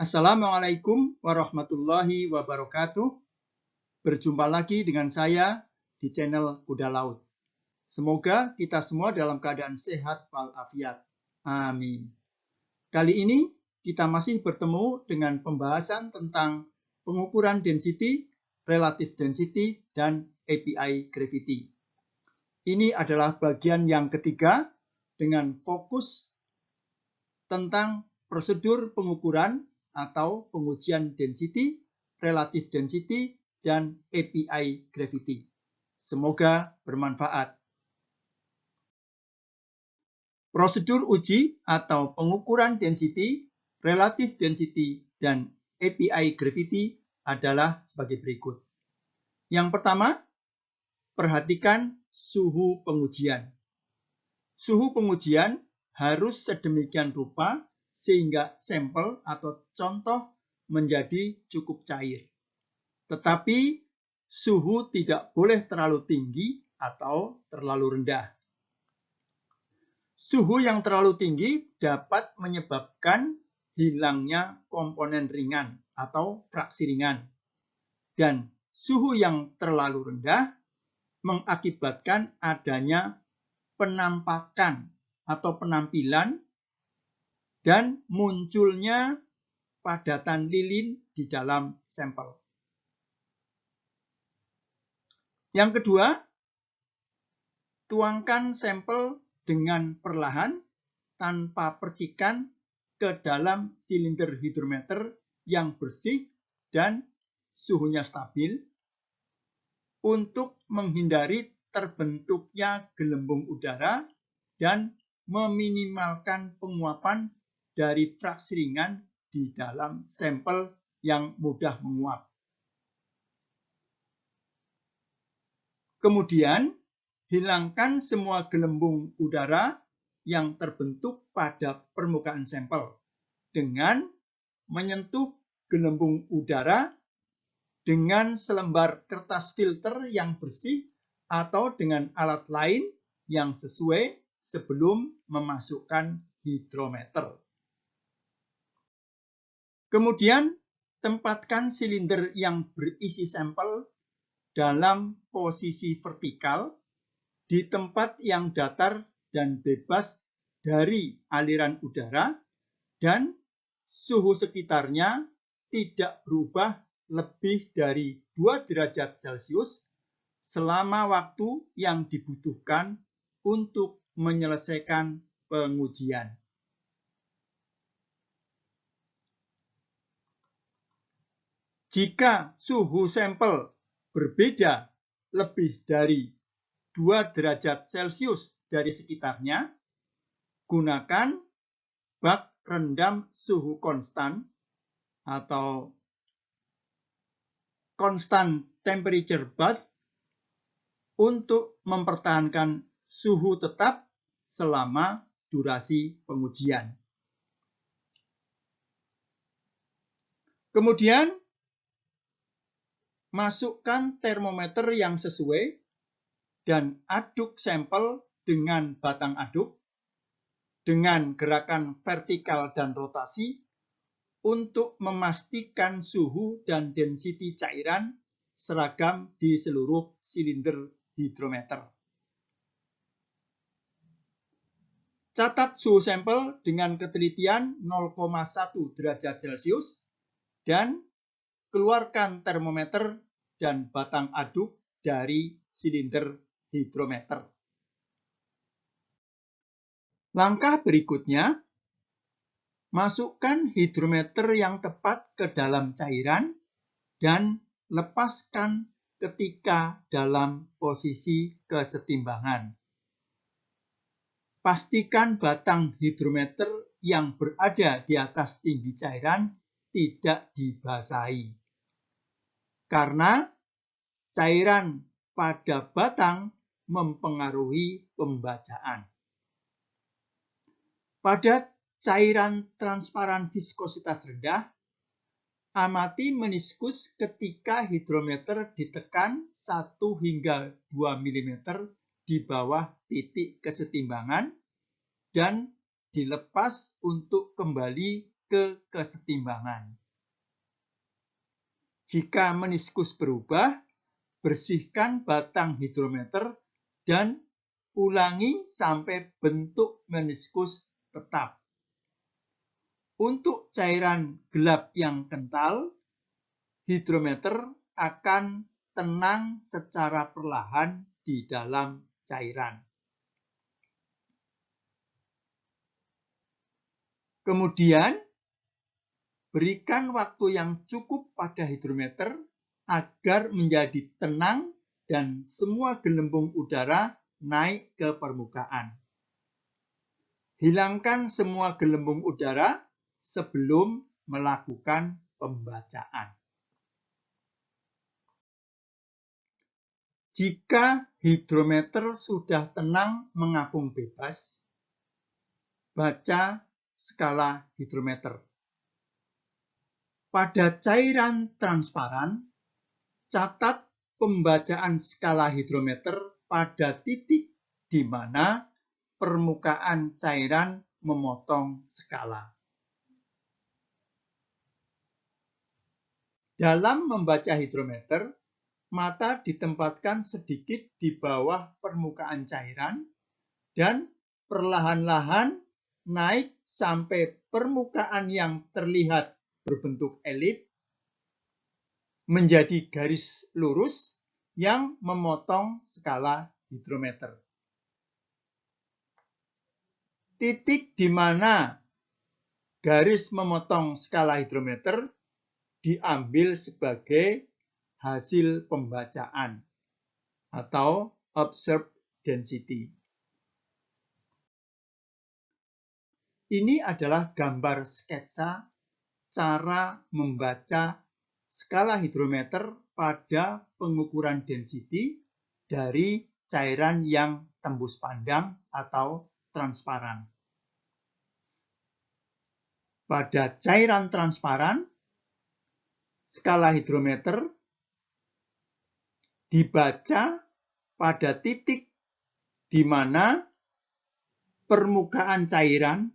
Assalamualaikum warahmatullahi wabarakatuh. Berjumpa lagi dengan saya di channel Kuda Laut. Semoga kita semua dalam keadaan sehat walafiat. Amin. Kali ini kita masih bertemu dengan pembahasan tentang pengukuran density, relative density, dan API gravity. Ini adalah bagian yang ketiga dengan fokus tentang prosedur pengukuran atau pengujian density, relative density, dan API gravity. Semoga bermanfaat. Prosedur uji atau pengukuran density, relative density, dan API gravity adalah sebagai berikut. Yang pertama, perhatikan suhu pengujian. Suhu pengujian harus sedemikian rupa sehingga sampel atau contoh menjadi cukup cair. Tetapi suhu tidak boleh terlalu tinggi atau terlalu rendah. Suhu yang terlalu tinggi dapat menyebabkan hilangnya komponen ringan atau fraksi ringan. Dan suhu yang terlalu rendah mengakibatkan adanya penampakan atau penampilan dan munculnya padatan lilin di dalam sampel. Yang kedua, tuangkan sampel dengan perlahan tanpa percikan ke dalam silinder hidrometer yang bersih dan suhunya stabil untuk menghindari terbentuknya gelembung udara dan meminimalkan penguapan dari fraksi ringan di dalam sampel yang mudah menguap. Kemudian, hilangkan semua gelembung udara yang terbentuk pada permukaan sampel dengan menyentuh gelembung udara dengan selembar kertas filter yang bersih atau dengan alat lain yang sesuai sebelum memasukkan hidrometer. Kemudian, tempatkan silinder yang berisi sampel dalam posisi vertikal di tempat yang datar dan bebas dari aliran udara dan suhu sekitarnya tidak berubah lebih dari 2 derajat Celcius selama waktu yang dibutuhkan untuk menyelesaikan pengujian. Jika suhu sampel berbeda lebih dari 2 derajat Celcius dari sekitarnya, gunakan bak rendam suhu konstan atau constant temperature bath untuk mempertahankan suhu tetap selama durasi pengujian. Kemudian, masukkan termometer yang sesuai dan aduk sampel dengan batang aduk dengan gerakan vertikal dan rotasi untuk memastikan suhu dan density cairan seragam di seluruh silinder hidrometer. Catat suhu sampel dengan ketelitian 0,1 derajat Celcius dan keluarkan termometer dan batang aduk dari silinder hidrometer. Langkah berikutnya, masukkan hidrometer yang tepat ke dalam cairan dan lepaskan ketika dalam posisi kesetimbangan. Pastikan batang hidrometer yang berada di atas tinggi cairan tidak dibasahi. Karena cairan pada batang mempengaruhi pembacaan. Pada cairan transparan viskositas rendah, amati meniskus ketika hidrometer ditekan 1 hingga 2 mm di bawah titik kesetimbangan dan dilepas untuk kembali ke kesetimbangan. Jika meniskus berubah, bersihkan batang hidrometer dan ulangi sampai bentuk meniskus tetap. Untuk cairan gelap yang kental, hidrometer akan tenang secara perlahan di dalam cairan. Kemudian, berikan waktu yang cukup pada hidrometer agar menjadi tenang dan semua gelembung udara naik ke permukaan. Hilangkan semua gelembung udara sebelum melakukan pembacaan. Jika hidrometer sudah tenang mengapung bebas, baca skala hidrometer. Pada cairan transparan, catat pembacaan skala hidrometer pada titik di mana permukaan cairan memotong skala. Dalam membaca hidrometer, mata ditempatkan sedikit di bawah permukaan cairan dan perlahan-lahan naik sampai permukaan yang terlihat berbentuk elip menjadi garis lurus yang memotong skala hidrometer. Titik di mana garis memotong skala hidrometer diambil sebagai hasil pembacaan atau observed density. Ini adalah gambar sketsa cara membaca skala hidrometer pada pengukuran density dari cairan yang tembus pandang atau transparan. Pada cairan transparan, skala hidrometer dibaca pada titik di mana permukaan cairan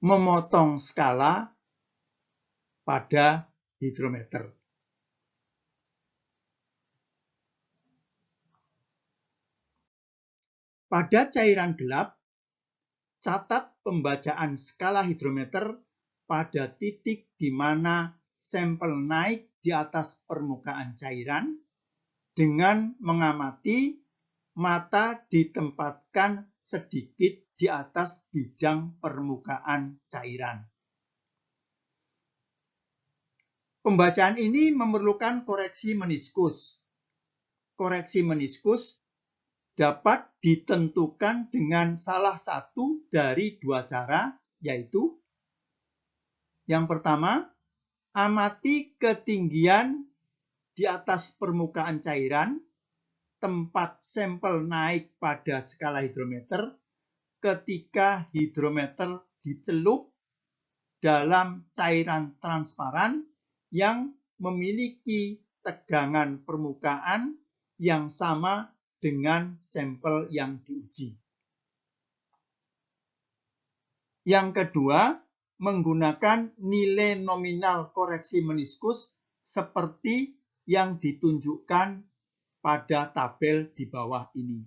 memotong skala pada hidrometer. Pada cairan gelap, catat pembacaan skala hidrometer pada titik di mana sampel naik di atas permukaan cairan dengan mengamati mata ditempatkan sedikit di atas bidang permukaan cairan. Pembacaan ini memerlukan koreksi meniskus. Koreksi meniskus dapat ditentukan dengan salah satu dari dua cara, yaitu yang pertama, amati ketinggian di atas permukaan cairan tempat sampel naik pada skala hidrometer ketika hidrometer dicelup dalam cairan transparan yang memiliki tegangan permukaan yang sama dengan sampel yang diuji. Yang kedua, menggunakan nilai nominal koreksi meniskus seperti yang ditunjukkan pada tabel di bawah ini.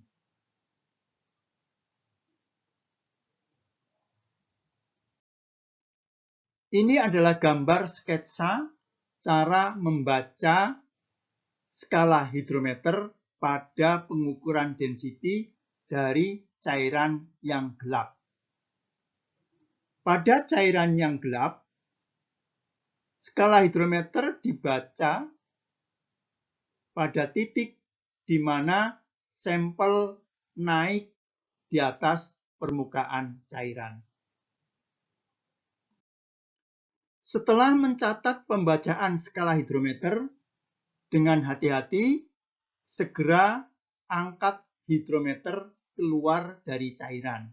Ini adalah gambar sketsa cara membaca skala hidrometer pada pengukuran density dari cairan yang gelap. Pada cairan yang gelap, skala hidrometer dibaca pada titik di mana sampel naik di atas permukaan cairan. Setelah mencatat pembacaan skala hidrometer, dengan hati-hati segera angkat hidrometer keluar dari cairan.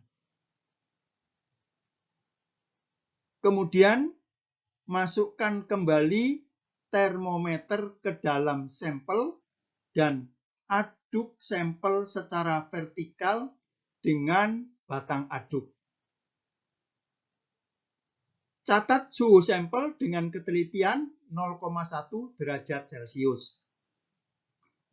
Kemudian masukkan kembali termometer ke dalam sampel dan aduk sampel secara vertikal dengan batang aduk. Catat suhu sampel dengan ketelitian 0,1 derajat Celcius.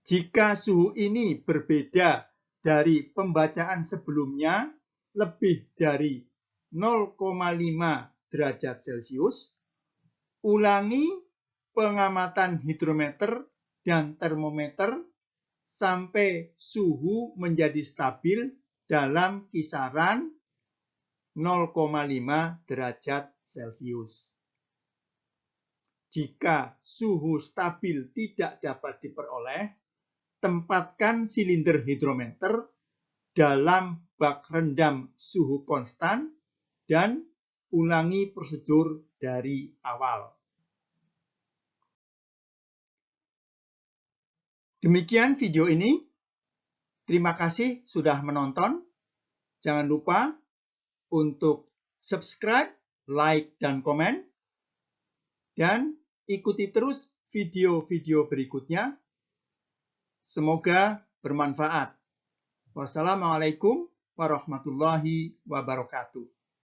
Jika suhu ini berbeda dari pembacaan sebelumnya lebih dari 0,5 derajat Celcius, ulangi pengamatan hidrometer dan termometer sampai suhu menjadi stabil dalam kisaran 0,5 derajat Celcius. Jika suhu stabil tidak dapat diperoleh, tempatkan silinder hidrometer dalam bak rendam suhu konstan dan ulangi prosedur dari awal. Demikian video ini. Terima kasih sudah menonton. Jangan lupa untuk subscribe, like, dan komen. Dan ikuti terus video-video berikutnya. Semoga bermanfaat. Wassalamualaikum warahmatullahi wabarakatuh.